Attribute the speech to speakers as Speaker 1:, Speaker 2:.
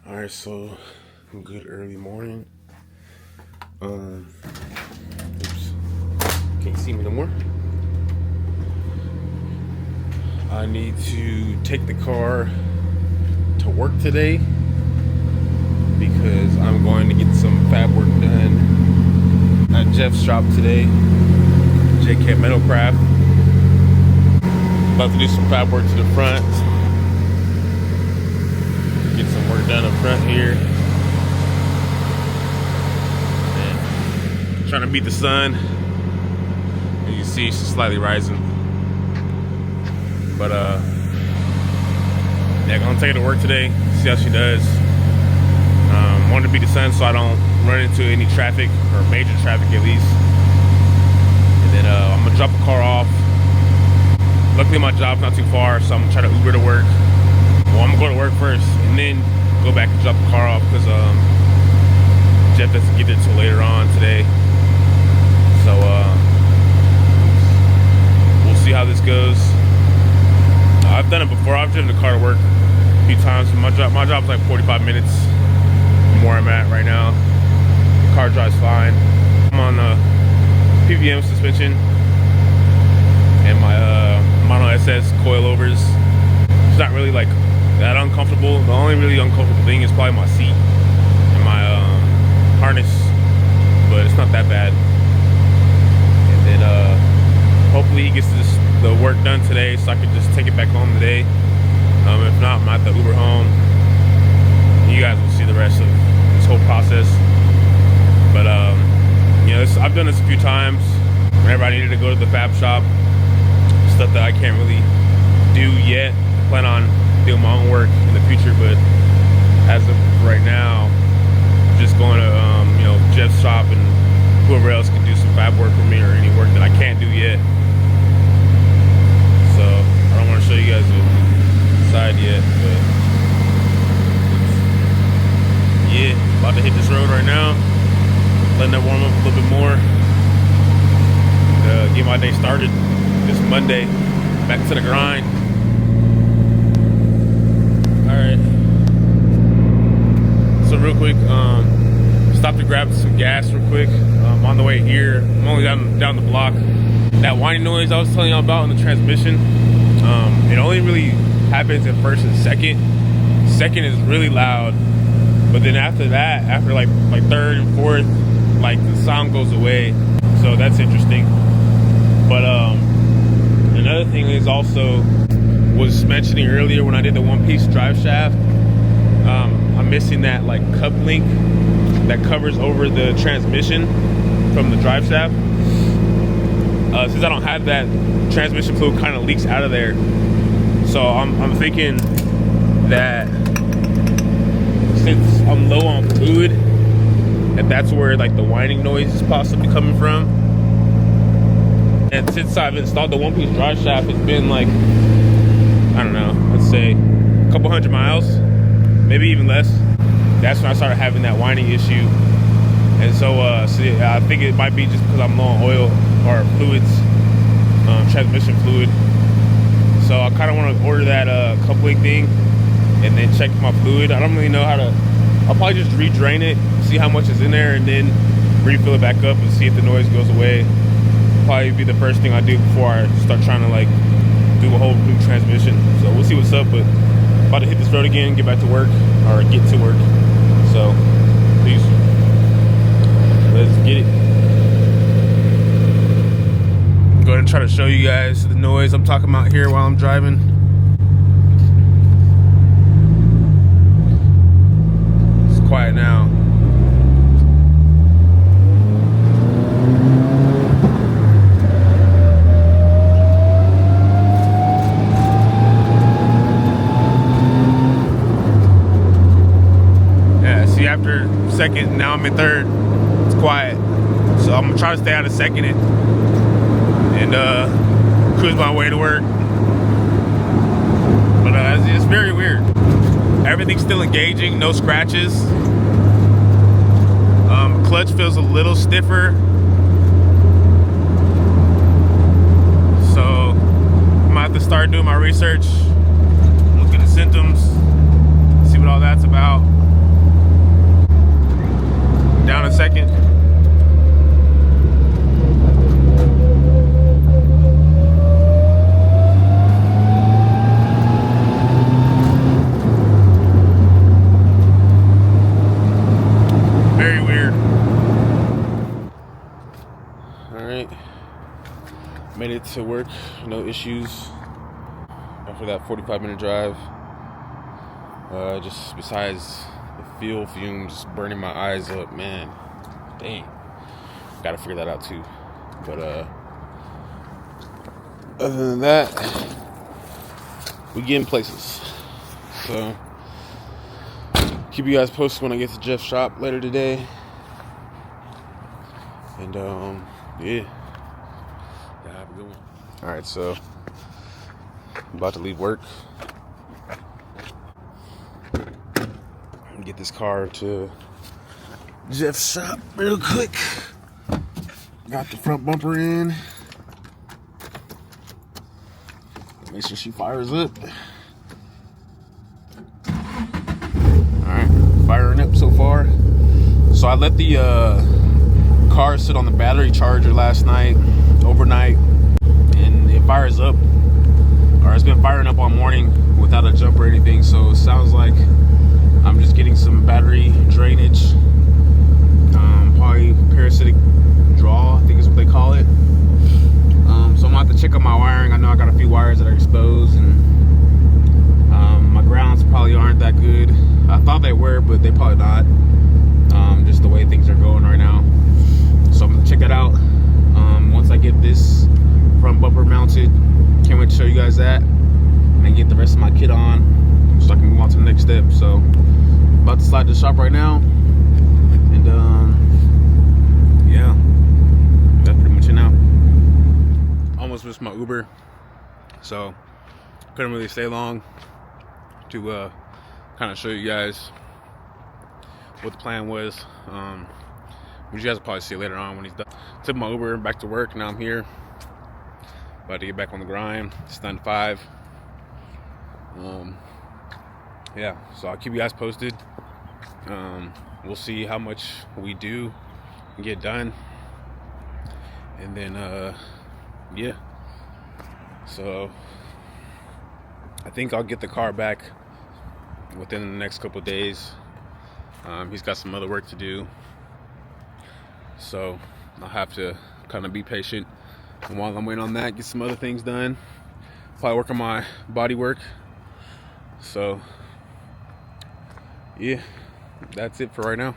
Speaker 1: All right, so good early morning. Oops, can't you see me no more? I need to take the car to work today because I'm going to get some fab work done at Jeff's shop today, JK Metalcraft. About to do some fab work to the front. Get some work done up front here. And trying to beat the sun. As you can see, it's slightly rising. But yeah, gonna take her to work today, see how she does. Wanted to beat the sun so I don't run into any traffic, or major traffic at least. And then I'm gonna drop the car off. Luckily my job's not too far, so I'm gonna try to Uber to work. Well, I'm gonna go to work first and then go back and drop the car off because Jeff doesn't get there till later on today. So we'll see how this goes. I've done it before. I've driven the car to work a few times. My job's like 45 minutes from where I'm at right now. The car drives fine. I'm on PVM suspension and my Mono SS coilovers. It's not really like that uncomfortable. The only really uncomfortable thing is probably my seat and my harness, but it's not that bad. And then hopefully he gets the work done today so I can just take it back home today. If not, I'm at the Uber home. You guys will see the rest of this whole process. But you know, I've done this a few times whenever I needed to go to the fab shop. Stuff that I can't really do yet. I plan on doing my own work in the future, but as of right now, I'm just going to you know, Jeff's shop and whoever else can do some fab work for me or any work that I can't do yet. So I don't want to show you guys the side yet, but yeah, about to hit this road right now. Letting that warm up a little bit more. Get my day started this Monday. Back to the grind. All right. So real quick, stopped to grab some gas real quick. On the way here, I'm only down the block. That whining noise I was telling y'all about in the transmission, it only really happens at first and second. Second is really loud, but then after that, after like third and fourth, like the sound goes away. So that's interesting. But another thing is also was mentioning earlier when I did the one-piece drive shaft, I'm missing that like cup link that covers over the transmission from the drive shaft. Since I don't have that, transmission fluid kind of leaks out of there. So I'm thinking that since I'm low on fluid, that's where like the whining noise is possibly coming from. And since I've installed the one-piece drive shaft, it's been like, I don't know, let's say a couple hundred miles, maybe even less. That's when I started having that whining issue. And so, I think it might be just because I'm low on oil or fluids, transmission fluid. So I kind of want to order that coupling thing and then check my fluid. I don't really know how to. I'll probably just re-drain it, see how much is in there, and then refill it back up and see if the noise goes away. Probably be the first thing I do before I start trying to like do a whole new transmission. So we'll see what's up, but about to hit this road again, get back to work, or get to work. So peace. Let's get it. I'm going to try to show you guys the noise I'm talking about here while I'm driving. It's quiet now. After second, now I'm in third. It's quiet, so I'm gonna try to stay out of second and cruise my way to work. But it's very weird. Everything's still engaging, no scratches. Clutch feels a little stiffer, so I'm gonna have to start doing my research, look at the symptoms, see what all that's about. Made it to work, no issues after that 45-minute drive. Just besides the fuel fumes burning my eyes up, man. Dang. Gotta figure that out too. But other than that, we getting places. So keep you guys posted when I get to Jeff's shop later today. And yeah. Have a good one. Alright, so I'm about to leave work. Get this car to Jeff's shop real quick. Got the front bumper in. Make sure she fires up. Alright, firing up so far. So I let the car sit on the battery charger last night, overnight, and it fires up, or it's been firing up all morning without a jump or anything. So it sounds like I'm just getting some battery drainage, probably parasitic draw, I think is what they call it. So I'm gonna have to check out my wiring. I know I got a few wires that are exposed, and my grounds probably aren't that good. I thought they were, but they probably not. Just the way things are going right now. So I'm gonna check that out. Once I get this front bumper mounted, can't wait to show you guys that, and then get the rest of my kit on, so I can move on to the next step. So about to slide to the shop right now, and yeah, that's pretty much it now. Almost missed my Uber, so couldn't really stay long to kind of show you guys what the plan was. But you guys will probably see it later on when he's done. Took my Uber back to work. Now I'm here, about to get back on the grind. It's 9 to 5. Yeah, so I'll keep you guys posted. We'll see how much we do and get done, and then yeah, so I think I'll get the car back within the next couple of days. He's got some other work to do, so I'll have to kind of be patient, and while I'm waiting on that, get some other things done, probably work on my body work. So yeah, that's it for right now.